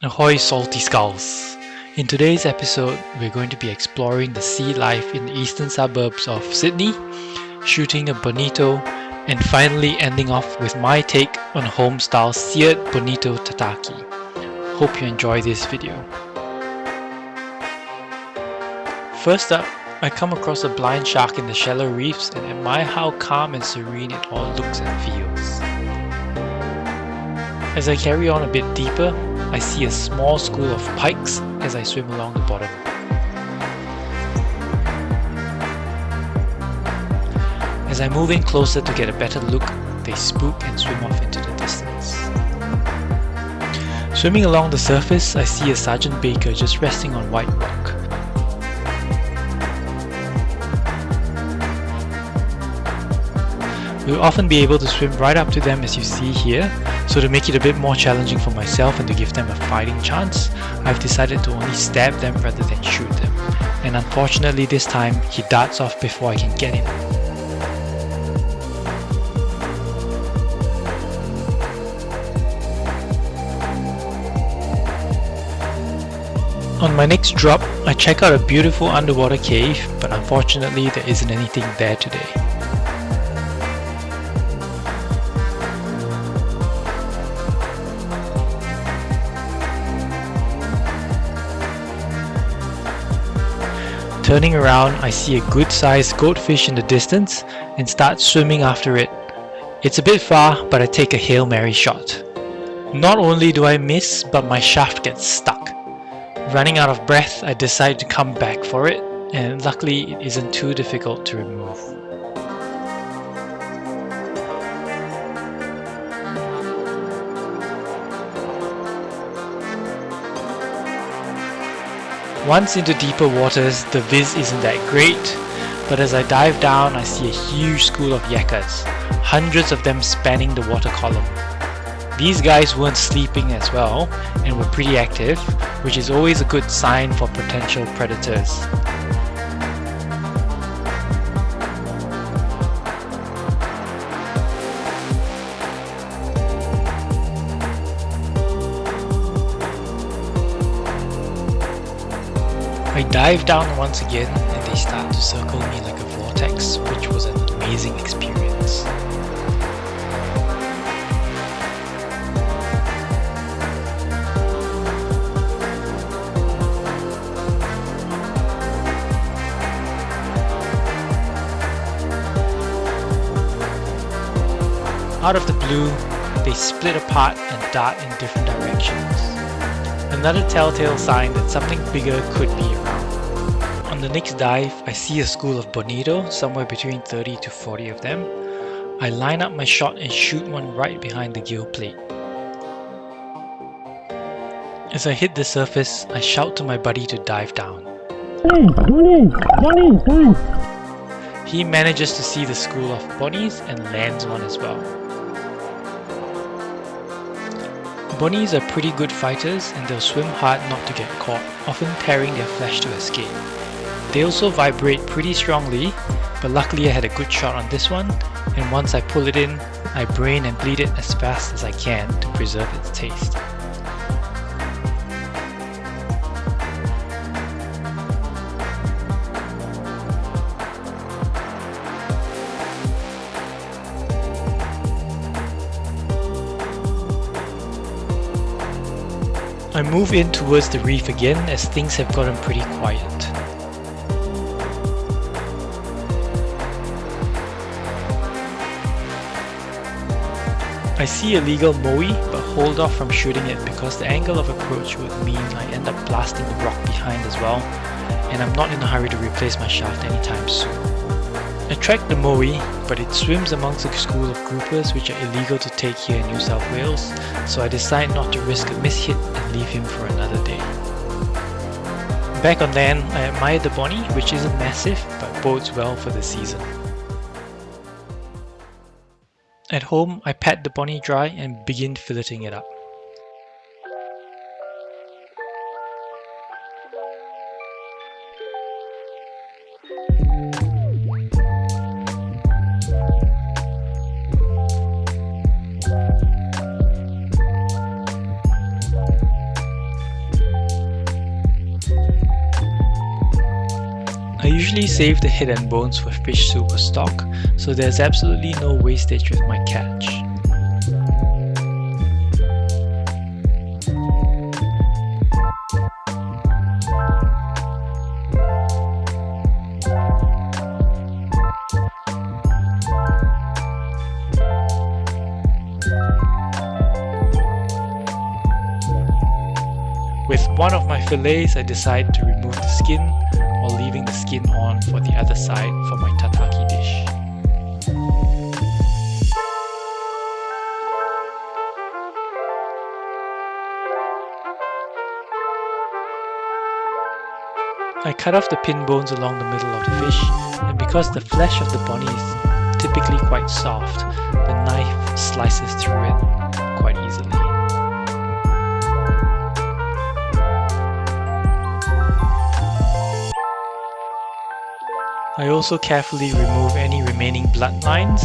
Ahoy salty skulls! In today's episode, we're going to be exploring the sea life in the eastern suburbs of Sydney, shooting a bonito, and finally ending off with my take on home-style seared Bonito Tataki. Hope you enjoy this video. First up, I come across a blind shark in the shallow reefs and admire how calm and serene it all looks and feels. As I carry on a bit deeper, I see a small school of pikes as I swim along the bottom. As I move in closer to get a better look, they spook and swim off into the distance. Swimming along the surface, I see a Sergeant Baker just resting on white rock. We'll often be able to swim right up to them as you see here, so to make it a bit more challenging for myself and to give them a fighting chance, I've decided to only stab them rather than shoot them. And unfortunately this time, he darts off before I can get him. On my next drop, I check out a beautiful underwater cave, but unfortunately there isn't anything there today. Turning around, I see a good-sized goldfish in the distance and start swimming after it. It's a bit far, but I take a Hail Mary shot. Not only do I miss, but my shaft gets stuck. Running out of breath, I decide to come back for it, and luckily it isn't too difficult to remove. Once into deeper waters, the viz isn't that great, but as I dive down I see a huge school of yakkas, hundreds of them spanning the water column. These guys weren't sleeping as well and were pretty active, which is always a good sign for potential predators. I dive down once again and they start to circle me like a vortex, which was an amazing experience. Out of the blue, they split apart and dart in different directions. Another telltale sign that something bigger could be around. On the next dive, I see a school of bonito, somewhere between 30 to 40 of them. I line up my shot and shoot one right behind the gill plate. As I hit the surface, I shout to my buddy to dive down. He manages to see the school of bonnies and lands one as well. Bonnies are pretty good fighters and they'll swim hard not to get caught, often tearing their flesh to escape. They also vibrate pretty strongly, but luckily I had a good shot on this one, and once I pull it in, I brain and bleed it as fast as I can to preserve its taste. I move in towards the reef again as things have gotten pretty quiet. I see a legal mowie but hold off from shooting it because the angle of approach would mean I end up blasting the rock behind as well, and I'm not in a hurry to replace my shaft anytime soon. I track the mowie, but it swims amongst a school of groupers which are illegal to take here in New South Wales, so I decide not to risk a mishit and leave him for another day. Back on land, I admire the bonnie, which isn't massive but bodes well for the season. At home, I pat the bonnie dry and begin filleting it up. I usually save the head and bones for fish soup or stock, so there's absolutely no wastage with my catch. With one of my fillets, I decide to remove the skin while leaving the skin on for the other side for my tataki dish. I cut off the pin bones along the middle of the fish, and because the flesh of the bony is typically quite soft, the knife slices through it quite easily. I also carefully remove any remaining bloodlines,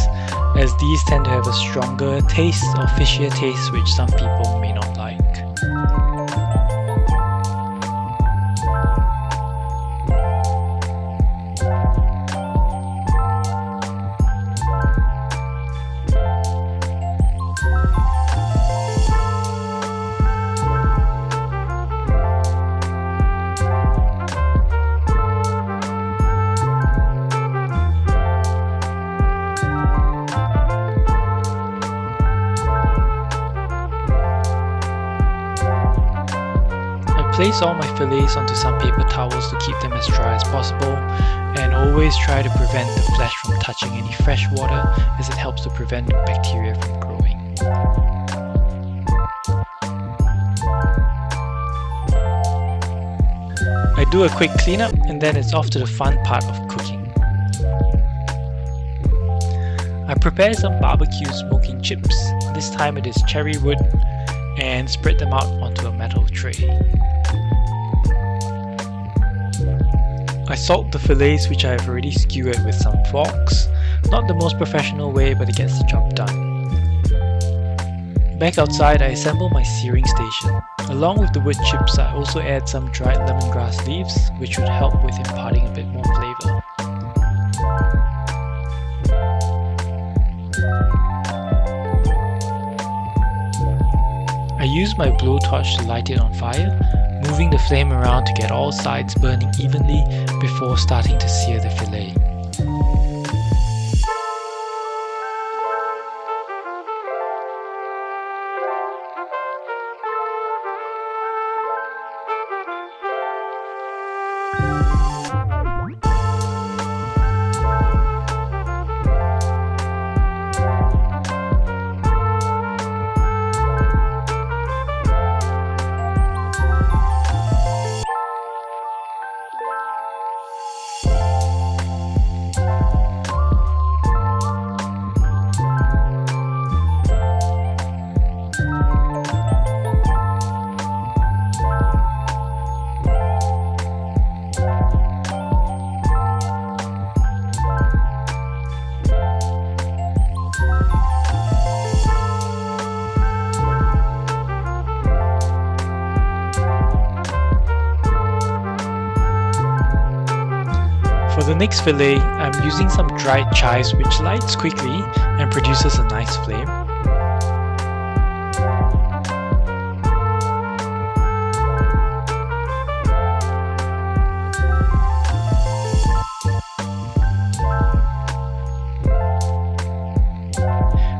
as these tend to have a stronger taste or fishier taste which some people may not like. Place all my fillets onto some paper towels to keep them as dry as possible, and always try to prevent the flesh from touching any fresh water, as it helps to prevent bacteria from growing. I do a quick cleanup, and then it's off to the fun part of cooking. I prepare some barbecue smoking chips. This time it is cherry wood, and spread them out onto a metal tray. I salt the fillets, which I have already skewered with some forks. Not the most professional way, but it gets the job done. Back outside, I assemble my searing station. Along with the wood chips, I also add some dried lemongrass leaves, which would help with imparting a bit more flavor. I use my blowtorch to light it on fire, moving the flame around to get all sides burning evenly before starting to sear the fillet. For the next fillet, I'm using some dried chives which lights quickly and produces a nice flame.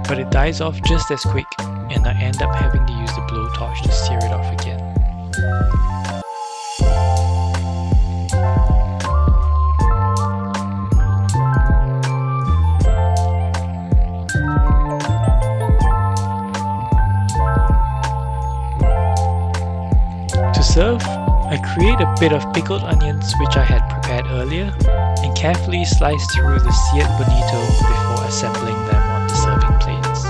But it dies off just as quick, and I end up having to use the blowtorch to sear it off again. To serve, I create a bit of pickled onions which I had prepared earlier and carefully slice through the seared bonito before assembling them on the serving plates.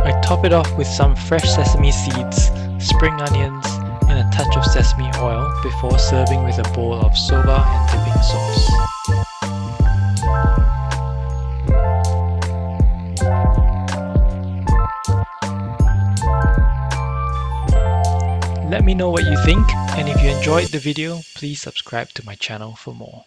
I Top it off with some fresh sesame seeds, spring onions, and a touch of sesame oil before serving with a bowl of soba and dipping sauce. Let me know what you think, and if you enjoyed the video, please subscribe to my channel for more.